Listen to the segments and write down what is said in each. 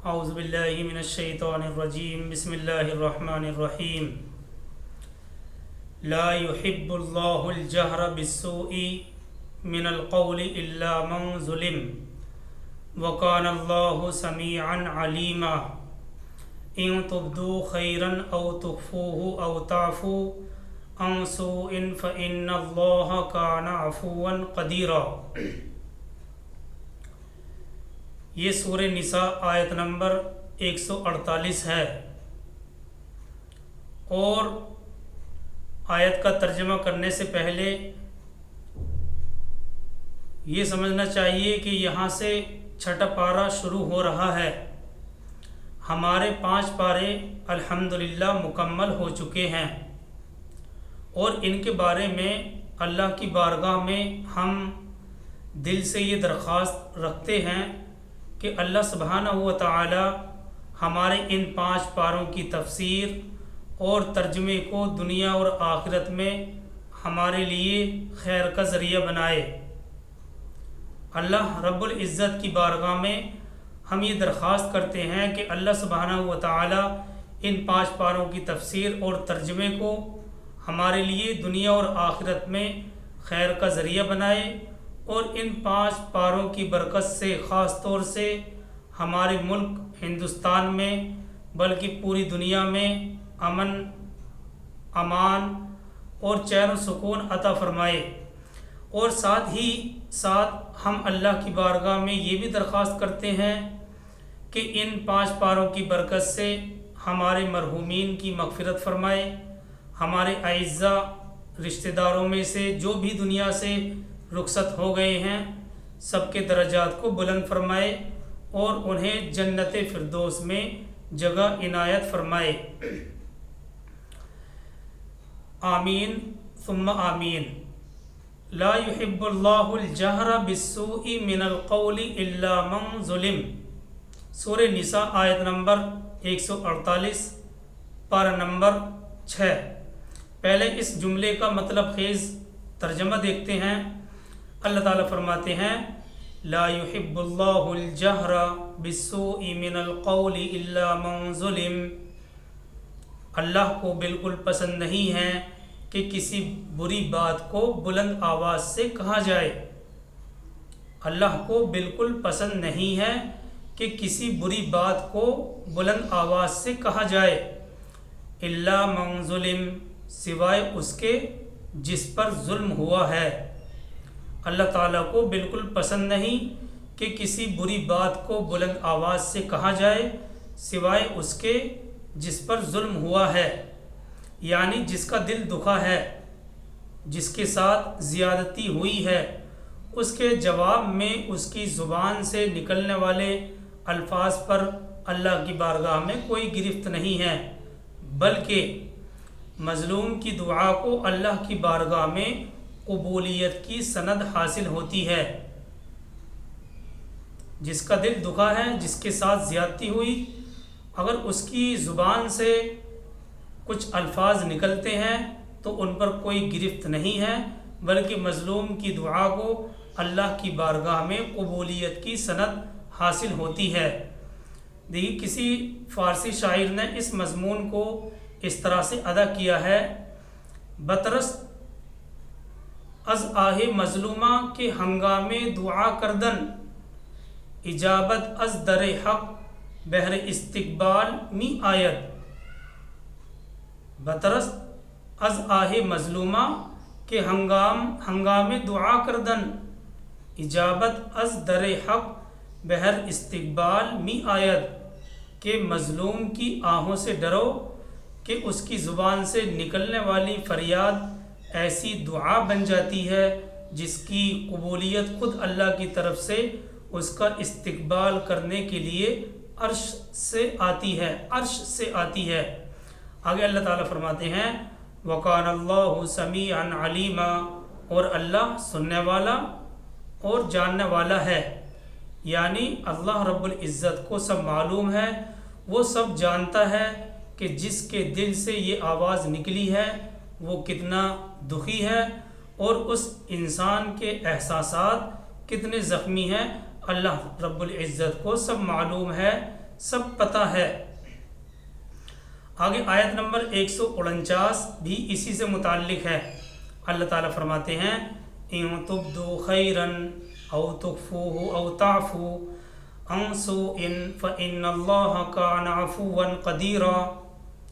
اعوذ باللہ من الشیطان الرجیم بسم اللہ الرحمن الرحیم لا يحب اللہ الجہر بالسوء من القول الا من ظلم وکان اللہ سمیعا علیما ان تبدوا خیرا او تخفوه او تعفوا عن سوء فإن اللہ کان عفوا قدیرا۔ یہ سورہ نساء آیت نمبر 148 ہے، اور آیت کا ترجمہ کرنے سے پہلے یہ سمجھنا چاہیے کہ یہاں سے چھٹا پارہ شروع ہو رہا ہے۔ ہمارے 5 پارے الحمدللہ مکمل ہو چکے ہیں، اور ان کے بارے میں اللہ کی بارگاہ میں ہم دل سے یہ درخواست رکھتے ہیں کہ اللہ سبحانہ و تعالی ہمارے ان 5 پاروں کی تفسیر اور ترجمے کو دنیا اور آخرت میں ہمارے لیے خیر کا ذریعہ بنائے۔ اللہ رب العزت کی بارگاہ میں ہم یہ درخواست کرتے ہیں کہ اللہ سبحانہ و تعالی ان 5 پاروں کی تفسیر اور ترجمے کو ہمارے لیے دنیا اور آخرت میں خیر کا ذریعہ بنائے، اور ان 5 پاروں کی برکت سے خاص طور سے ہمارے ملک ہندوستان میں بلکہ پوری دنیا میں امن، امان اور چین و سکون عطا فرمائے۔ اور ساتھ ہی ساتھ ہم اللہ کی بارگاہ میں یہ بھی درخواست کرتے ہیں کہ ان 5 پاروں کی برکت سے ہمارے مرحومین کی مغفرت فرمائے، ہمارے اعزاء رشتہ داروں میں سے جو بھی دنیا سے رخصت ہو گئے ہیں سب کے درجات کو بلند فرمائے، اور انہیں جنت فردوس میں جگہ عنایت فرمائے۔ آمین ثم آمین۔ لا يحب اللہ الجہر بالسوء من القول الا من ظلم۔ سورہ نساء آیت نمبر 148 پارہ نمبر 6۔ پہلے اس جملے کا مطلب خیز ترجمہ دیکھتے ہیں۔ اللہ تعالیٰ فرماتے ہیں لا يحب اللہ الجہر بالسوء من القول الا من ظلم۔ اللہ کو بالکل پسند نہیں ہے کہ کسی بری بات کو بلند آواز سے کہا جائے۔ اللہ کو بالکل پسند نہیں ہے کہ کسی بری بات کو بلند آواز سے کہا جائے، الا من ظلم، سوائے اس کے جس پر ظلم ہوا ہے۔ اللہ تعالیٰ کو بالکل پسند نہیں کہ کسی بری بات کو بلند آواز سے کہا جائے سوائے اس کے جس پر ظلم ہوا ہے، یعنی جس کا دل دکھا ہے، جس کے ساتھ زیادتی ہوئی ہے، اس کے جواب میں اس کی زبان سے نکلنے والے الفاظ پر اللہ کی بارگاہ میں کوئی گرفت نہیں ہے، بلکہ مظلوم کی دعا کو اللہ کی بارگاہ میں قبولیت کی سند حاصل ہوتی ہے۔ جس کا دل دکھا ہے، جس کے ساتھ زیادتی ہوئی، اگر اس کی زبان سے کچھ الفاظ نکلتے ہیں تو ان پر کوئی گرفت نہیں ہے، بلکہ مظلوم کی دعا کو اللہ کی بارگاہ میں قبولیت کی سند حاصل ہوتی ہے۔ دیکھیے کسی فارسی شاعر نے اس مضمون کو اس طرح سے ادا کیا ہے، بطرس از آہ مظلومہ کے ہنگامے دعا کردن، اجابت از در حق بہر استقبال می آید۔ بطرس از آہ مظلومہ کے ہنگامے دعا کردن، اجابت از در حق بہر استقبال می آید، کہ مظلوم کی آہوں سے ڈرو کہ اس کی زبان سے نکلنے والی فریاد ایسی دعا بن جاتی ہے جس کی قبولیت خود اللہ کی طرف سے اس کا استقبال کرنے کے لیے عرش سے آتی ہے۔ آگے اللہ تعالیٰ فرماتے ہیں وَقَانَ اللَّهُ سَمِيعًا عَلِيمًا، اور اللہ سننے والا اور جاننے والا ہے، یعنی اللہ رب العزت کو سب معلوم ہے، وہ سب جانتا ہے کہ جس کے دل سے یہ آواز نکلی ہے وہ کتنا دکھی ہے، اور اس انسان کے احساسات کتنے زخمی ہیں۔ اللہ رب العزت کو سب معلوم ہے، سب پتہ ہے۔ آگے آیت نمبر 149 بھی اسی سے متعلق ہے۔ اللہ تعالیٰ فرماتے ہیں ان تبدوا خیرا او تخفوه او تعفو عن سوء فإن اللہ کان عفوا قدیرا۔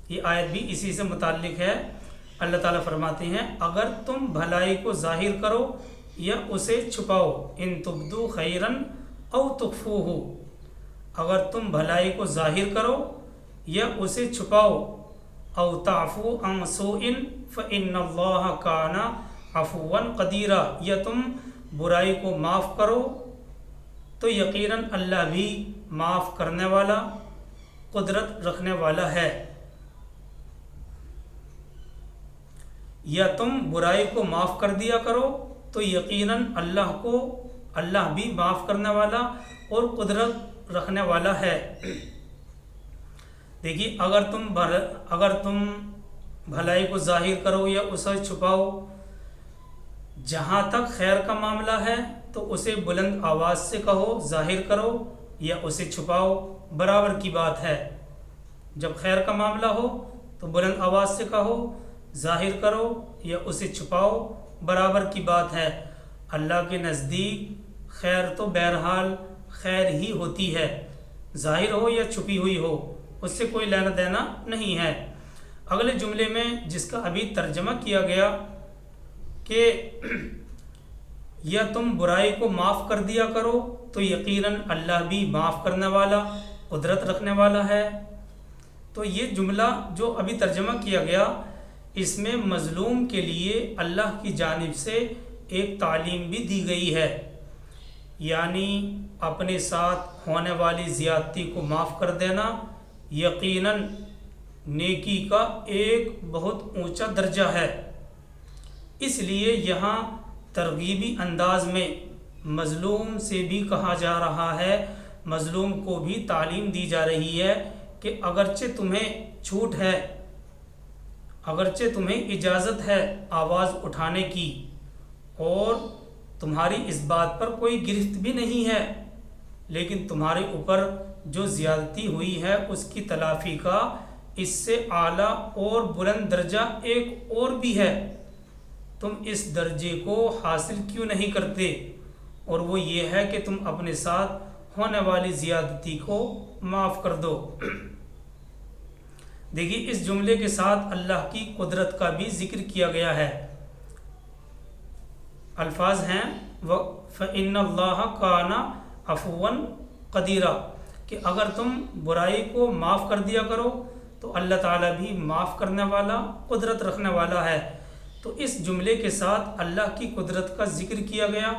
یہ آیت بھی اسی سے متعلق ہے۔ اللہ تعالیٰ فرماتے ہیں اگر تم بھلائی کو ظاہر کرو یا اسے چھپاؤ، ان تبدوا خیرا او تخفوه، اگر تم بھلائی کو ظاہر کرو یا اسے چھپاؤ، او تعفو عن سوء فإن اللہ کان عفوا قدیرا، یا تم برائی کو معاف کرو تو یقیناً اللہ بھی معاف کرنے والا، قدرت رکھنے والا ہے۔ یا تم برائی کو معاف کر دیا کرو تو یقیناً اللہ بھی معاف کرنے والا اور قدرت رکھنے والا ہے۔ دیکھیے اگر تم بھلائی کو ظاہر کرو یا اسے چھپاؤ، جہاں تک خیر کا معاملہ ہے تو اسے بلند آواز سے کہو، ظاہر کرو یا اسے چھپاؤ، برابر کی بات ہے۔ جب خیر کا معاملہ ہو تو بلند آواز سے کہو، ظاہر کرو یا اسے چھپاؤ، برابر کی بات ہے۔ اللہ کے نزدیک خیر تو بہرحال خیر ہی ہوتی ہے، ظاہر ہو یا چھپی ہوئی ہو، اس سے کوئی لینا دینا نہیں ہے۔ اگلے جملے میں جس کا ابھی ترجمہ کیا گیا کہ یا تم برائی کو معاف کر دیا کرو تو یقیناً اللہ بھی معاف کرنے والا، قدرت رکھنے والا ہے، تو یہ جملہ جو ابھی ترجمہ کیا گیا اس میں مظلوم کے لیے اللہ کی جانب سے ایک تعلیم بھی دی گئی ہے، یعنی اپنے ساتھ ہونے والی زیادتی کو معاف کر دینا یقیناً نیکی کا ایک بہت اونچا درجہ ہے۔ اس لیے یہاں ترغیبی انداز میں مظلوم سے بھی کہا جا رہا ہے، مظلوم کو بھی تعلیم دی جا رہی ہے کہ اگرچہ تمہیں چھوٹ ہے، اگرچہ تمہیں اجازت ہے آواز اٹھانے کی اور تمہاری اس بات پر کوئی گرفت بھی نہیں ہے، لیکن تمہارے اوپر جو زیادتی ہوئی ہے اس کی تلافی کا اس سے اعلیٰ اور بلند درجہ ایک اور بھی ہے، تم اس درجے کو حاصل کیوں نہیں کرتے، اور وہ یہ ہے کہ تم اپنے ساتھ ہونے والی زیادتی کو معاف کر دو۔ دیکھیے اس جملے کے ساتھ اللہ کی قدرت کا بھی ذکر کیا گیا ہے۔ الفاظ ہیں فَإِنَّ اللَّهَ كَانَ عَفُوًّا قَدِيرًا، کہ اگر تم برائی کو معاف کر دیا کرو تو اللہ تعالیٰ بھی معاف کرنے والا، قدرت رکھنے والا ہے۔ تو اس جملے کے ساتھ اللہ کی قدرت کا ذکر کیا گیا،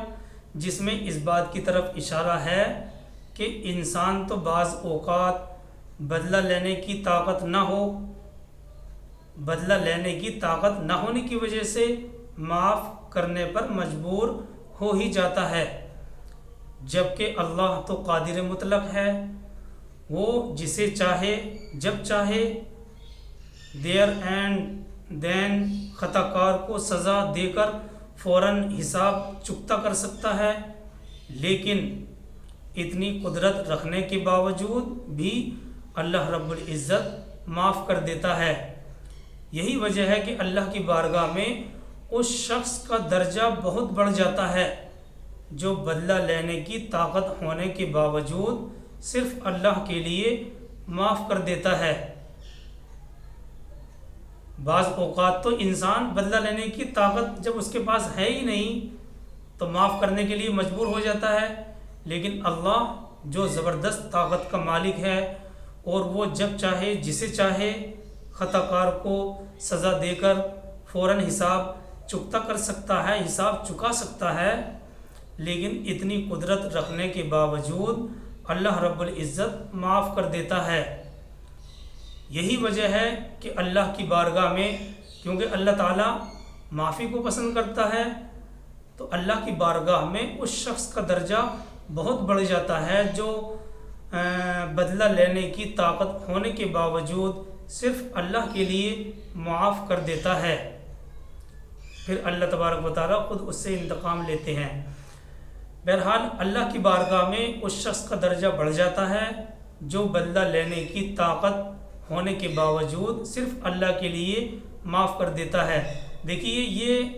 جس میں اس بات کی طرف اشارہ ہے کہ انسان تو بعض اوقات بدلہ لینے کی طاقت نہ ہو، بدلہ لینے کی طاقت نہ ہونے کی وجہ سے معاف کرنے پر مجبور ہو ہی جاتا ہے، جبکہ اللہ تو قادر مطلق ہے، وہ جسے چاہے جب چاہے دیر اینڈ دین خطا کار کو سزا دے کر فوراً حساب چکتا کر سکتا ہے، لیکن اتنی قدرت رکھنے کے باوجود بھی اللہ رب العزت معاف کر دیتا ہے۔ یہی وجہ ہے کہ اللہ کی بارگاہ میں اس شخص کا درجہ بہت بڑھ جاتا ہے جو بدلہ لینے کی طاقت ہونے کے باوجود صرف اللہ کے لیے معاف کر دیتا ہے۔ بعض اوقات تو انسان بدلہ لینے کی طاقت جب اس کے پاس ہے ہی نہیں تو معاف کرنے کے لیے مجبور ہو جاتا ہے، لیکن اللہ جو زبردست طاقت کا مالک ہے اور وہ جب چاہے جسے چاہے خطا کار کو سزا دے کر فوراً حساب چکتا کر سکتا ہے، حساب چکا سکتا ہے، لیکن اتنی قدرت رکھنے کے باوجود اللہ رب العزت معاف کر دیتا ہے۔ یہی وجہ ہے کہ اللہ کی بارگاہ میں، کیونکہ اللہ تعالیٰ معافی کو پسند کرتا ہے، تو اللہ کی بارگاہ میں اس شخص کا درجہ بہت بڑھ جاتا ہے جو بدلہ لینے کی طاقت ہونے کے باوجود صرف اللہ کے لیے معاف کر دیتا ہے، پھر اللہ تبارک و تعالیٰ خود اس سے انتقام لیتے ہیں۔ بہرحال اللہ کی بارگاہ میں اس شخص کا درجہ بڑھ جاتا ہے جو بدلہ لینے کی طاقت ہونے کے باوجود صرف اللہ کے لیے معاف کر دیتا ہے۔ دیکھیے یہ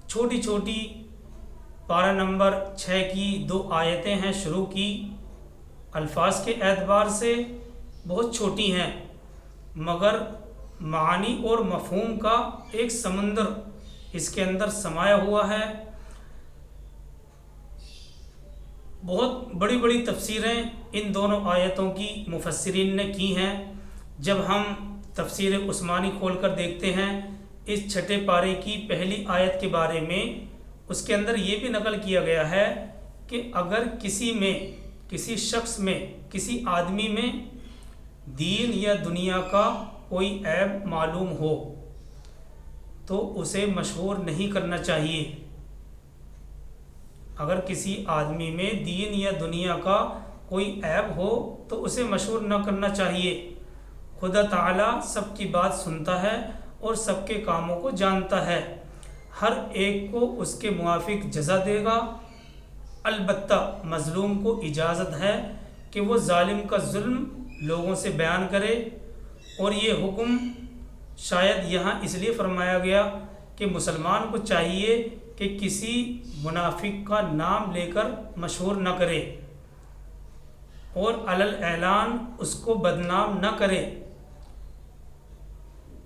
چھوٹی چھوٹی پارہ نمبر 6 کی 2 آیتیں ہیں، شروع کی الفاظ کے اعتبار سے بہت چھوٹی ہیں، مگر معانی اور مفہوم کا ایک سمندر اس کے اندر سمایا ہوا ہے۔ بہت بڑی بڑی تفسیریں ان دونوں آیتوں کی مفسرین نے کی ہیں۔ جب ہم تفسیر عثمانی کھول کر دیکھتے ہیں اس 6 پارے کی پہلی آیت کے بارے میں، اس کے اندر یہ بھی نقل کیا گیا ہے کہ اگر کسی میں، کسی شخص میں، کسی آدمی میں دین یا دنیا کا کوئی عیب معلوم ہو تو اسے مشہور نہیں کرنا چاہیے۔ اگر کسی آدمی میں دین یا دنیا کا کوئی عیب ہو تو اسے مشہور نہ کرنا چاہیے۔ خدا تعالیٰ سب کی بات سنتا ہے اور سب کے کاموں کو جانتا ہے، ہر ایک کو اس کے موافق جزا دے گا۔ البتہ مظلوم کو اجازت ہے کہ وہ ظالم کا ظلم لوگوں سے بیان کرے، اور یہ حکم شاید یہاں اس لیے فرمایا گیا کہ مسلمان کو چاہیے کہ کسی منافق کا نام لے کر مشہور نہ کرے اور علل اعلان اس کو بدنام نہ کرے۔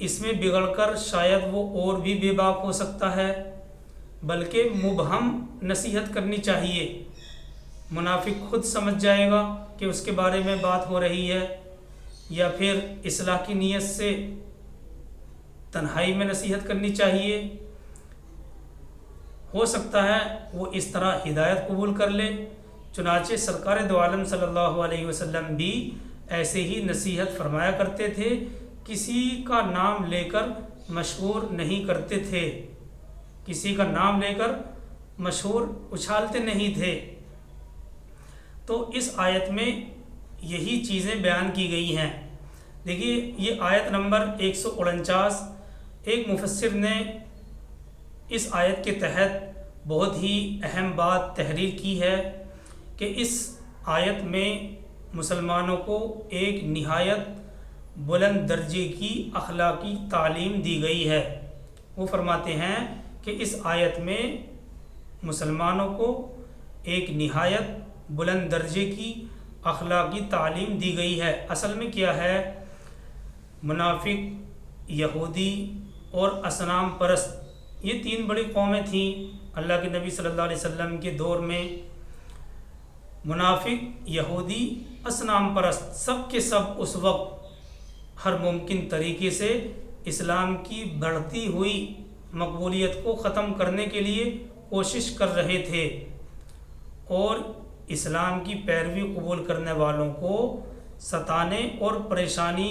اس میں بگڑ کر شاید وہ اور بھی بے باک ہو سکتا ہے، بلکہ مبہم نصیحت کرنی چاہیے۔ منافق خود سمجھ جائے گا کہ اس کے بارے میں بات ہو رہی ہے، یا پھر اصلاح کی نیت سے تنہائی میں نصیحت کرنی چاہیے۔ ہو سکتا ہے وہ اس طرح ہدایت قبول کر لے۔ چنانچہ سرکار دو عالم صلی اللہ علیہ وسلم بھی ایسے ہی نصیحت فرمایا کرتے تھے، کسی کا نام لے کر مشہور نہیں کرتے تھے، کسی کا نام لے کر مشہور اچھالتے نہیں تھے۔ تو اس آیت میں یہی چیزیں بیان کی گئی ہیں۔ دیکھیے یہ آیت نمبر 149، ایک مفسر نے اس آیت کے تحت بہت ہی اہم بات تحریر کی ہے کہ اس آیت میں مسلمانوں کو ایک نہایت بلند درجے کی اخلاقی تعلیم دی گئی ہے۔ وہ فرماتے ہیں کہ اس آیت میں مسلمانوں کو ایک نہایت بلند درجے کی اخلاقی تعلیم دی گئی ہے۔ اصل میں کیا ہے، منافق، یہودی اور اصنام پرست، یہ 3 بڑی قومیں تھیں اللہ کے نبی صلی اللہ علیہ وسلم کے دور میں۔ منافق، یہودی، اصنام پرست، سب کے سب اس وقت ہر ممکن طریقے سے اسلام کی بڑھتی ہوئی مقبولیت کو ختم کرنے کے لیے کوشش کر رہے تھے، اور اسلام کی پیروی قبول کرنے والوں کو ستانے اور پریشانی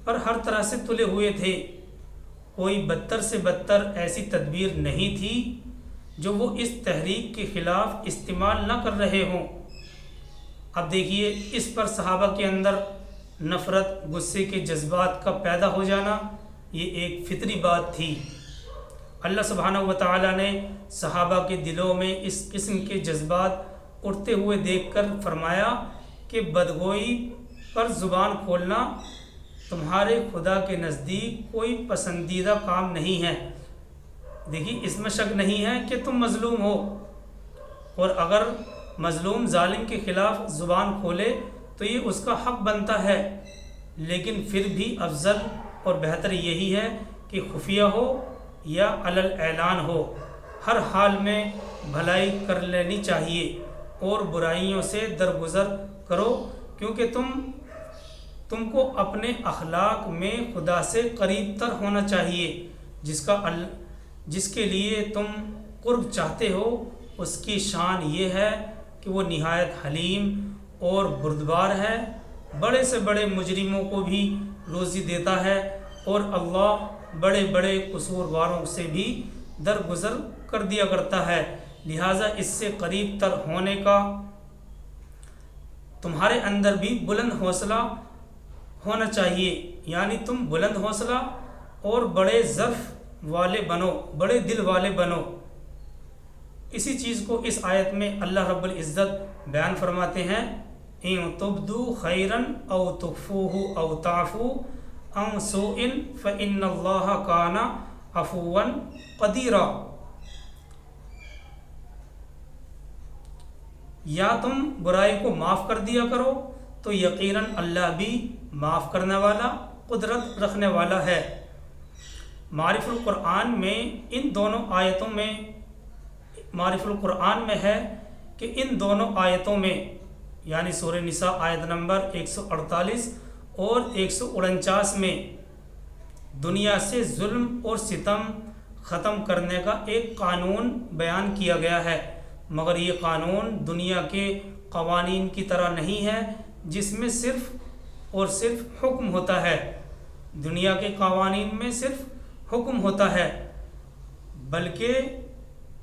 پر ہر طرح سے تلے ہوئے تھے۔ کوئی بدتر سے بدتر ایسی تدبیر نہیں تھی جو وہ اس تحریک کے خلاف استعمال نہ کر رہے ہوں۔ اب دیکھیے اس پر صحابہ کے اندر نفرت، غصے کے جذبات کا پیدا ہو جانا یہ ایک فطری بات تھی۔ اللہ سبحانہ و تعالیٰ نے صحابہ کے دلوں میں اس قسم کے جذبات اٹھتے ہوئے دیکھ کر فرمایا کہ بدگوئی پر زبان کھولنا تمہارے خدا کے نزدیک کوئی پسندیدہ کام نہیں ہے۔ دیکھیے اس میں شک نہیں ہے کہ تم مظلوم ہو، اور اگر مظلوم ظالم کے خلاف زبان کھولے تو یہ اس کا حق بنتا ہے، لیکن پھر بھی افضل اور بہتر یہی ہے کہ خفیہ ہو یا علل اعلان ہو، ہر حال میں بھلائی کر لینی چاہیے اور برائیوں سے درگزر کرو، کیونکہ تم کو اپنے اخلاق میں خدا سے قریب تر ہونا چاہیے۔ جس کے لیے تم قرب چاہتے ہو اس کی شان یہ ہے کہ وہ نہایت حلیم اور بردبار ہے، بڑے سے بڑے مجرموں کو بھی روزی دیتا ہے، اور اللہ بڑے بڑے قصورواروں سے بھی درگزر کر دیا کرتا ہے۔ لہٰذا اس سے قریب تر ہونے کا تمہارے اندر بھی بلند حوصلہ ہونا چاہیے، یعنی تم بلند حوصلہ اور بڑے ظرف والے بنو، بڑے دل والے بنو۔ اسی چیز کو اس آیت میں اللہ رب العزت بیان فرماتے ہیں۔ ان تبدو خیرن او تخفوہ او تعفو عن سوء فإن اللہ کان عفوا قدیرا. یا تم برائی کو معاف کر دیا کرو تو یقیناً اللہ بھی معاف کرنے والا قدرت رکھنے والا ہے. معارف القرآن میں ان دونوں آیتوں میں معارف القرآن میں ہے کہ ان دونوں آیتوں میں یعنی سورہ نساء آیت نمبر 148 اور 149 میں دنیا سے ظلم اور ستم ختم کرنے کا ایک قانون بیان کیا گیا ہے، مگر یہ قانون دنیا کے قوانین کی طرح نہیں ہے جس میں صرف اور صرف حکم ہوتا ہے. دنیا کے قوانین میں صرف حکم ہوتا ہے، بلکہ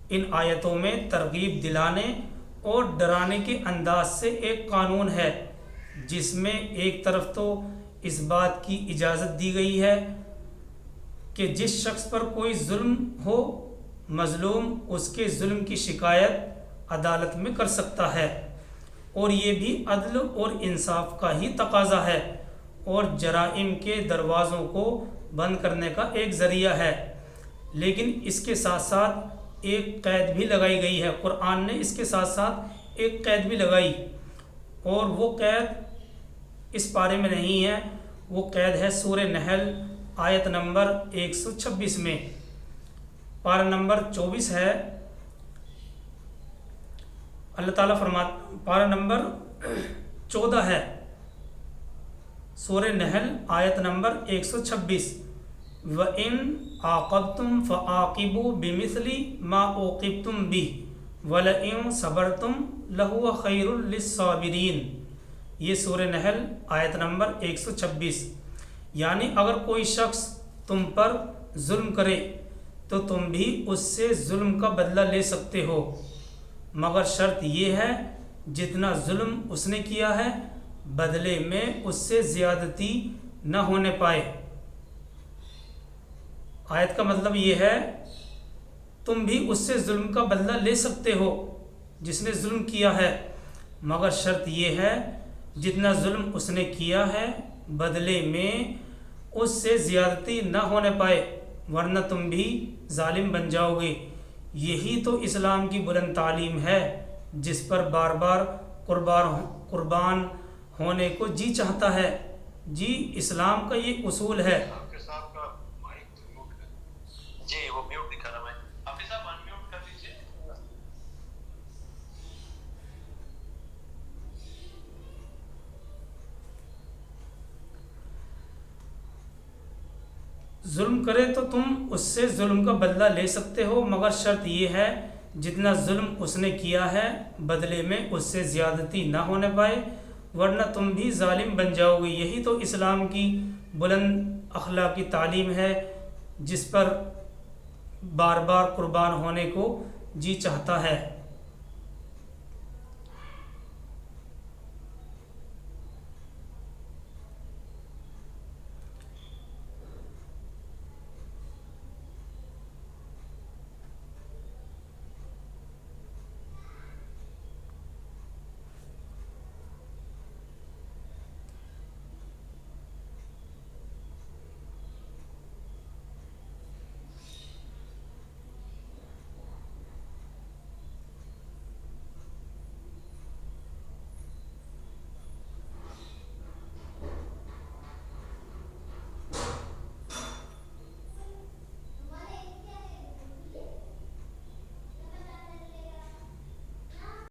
ان آیتوں میں ترغیب دلانے اور ڈرانے کے انداز سے ایک قانون ہے جس میں ایک طرف تو اس بات کی اجازت دی گئی ہے کہ جس شخص پر کوئی ظلم ہو مظلوم اس کے ظلم کی شکایت عدالت میں کر سکتا ہے، اور یہ بھی عدل اور انصاف کا ہی تقاضا ہے اور جرائم کے دروازوں کو بند کرنے کا ایک ذریعہ ہے. لیکن اس کے ساتھ ساتھ ایک قید بھی لگائی گئی ہے. قرآن نے اس کے ساتھ ساتھ ایک قید بھی لگائی، اور وہ قید اس پارے میں نہیں ہے، وہ قید ہے سورہ نحل آیت نمبر 126 میں. پارہ نمبر 24 ہے. اللہ تعالیٰ فرماتا، پارہ نمبر 14 ہے سورہ نحل آیت نمبر 126، وَإِنْ عَاقَبْتُمْ فَعَاقِبُوا بِمِثْلِ مَا عُوقِبْتُمْ بِهِ وَلَئِنْ صَبَرْتُمْ لَهُوَ خَيْرٌ لِلصَّابِرِينَ. یہ سورہ نحل آیت نمبر 126. یعنی اگر کوئی شخص تم پر ظلم کرے تو تم بھی اس سے ظلم کا بدلہ لے سکتے ہو، مگر شرط یہ ہے جتنا ظلم اس نے کیا ہے بدلے میں اس سے زیادتی نہ ہونے پائے. آیت کا مطلب یہ ہے تم بھی اس سے ظلم کا بدلہ لے سکتے ہو جس نے ظلم کیا ہے، مگر شرط یہ ہے جتنا ظلم اس نے کیا ہے بدلے میں اس سے زیادتی نہ ہونے پائے، ورنہ تم بھی ظالم بن جاؤ گے. یہی تو اسلام کی بلند تعلیم ہے جس پر بار بار قربان ہونے کو جی چاہتا ہے. جی اسلام کا یہ اصول ہے. جی وہ میوٹ دکھا رہا ہے. حافظ صاحب ان میوٹ کر دیجیے. ظلم کرے تو تم اس سے ظلم کا بدلہ لے سکتے ہو، مگر شرط یہ ہے جتنا ظلم اس نے کیا ہے بدلے میں اس سے زیادتی نہ ہونے پائے، ورنہ تم بھی ظالم بن جاؤ گے. یہی تو اسلام کی بلند اخلاقی تعلیم ہے جس پر بار بار قربان ہونے کو جی چاہتا ہے.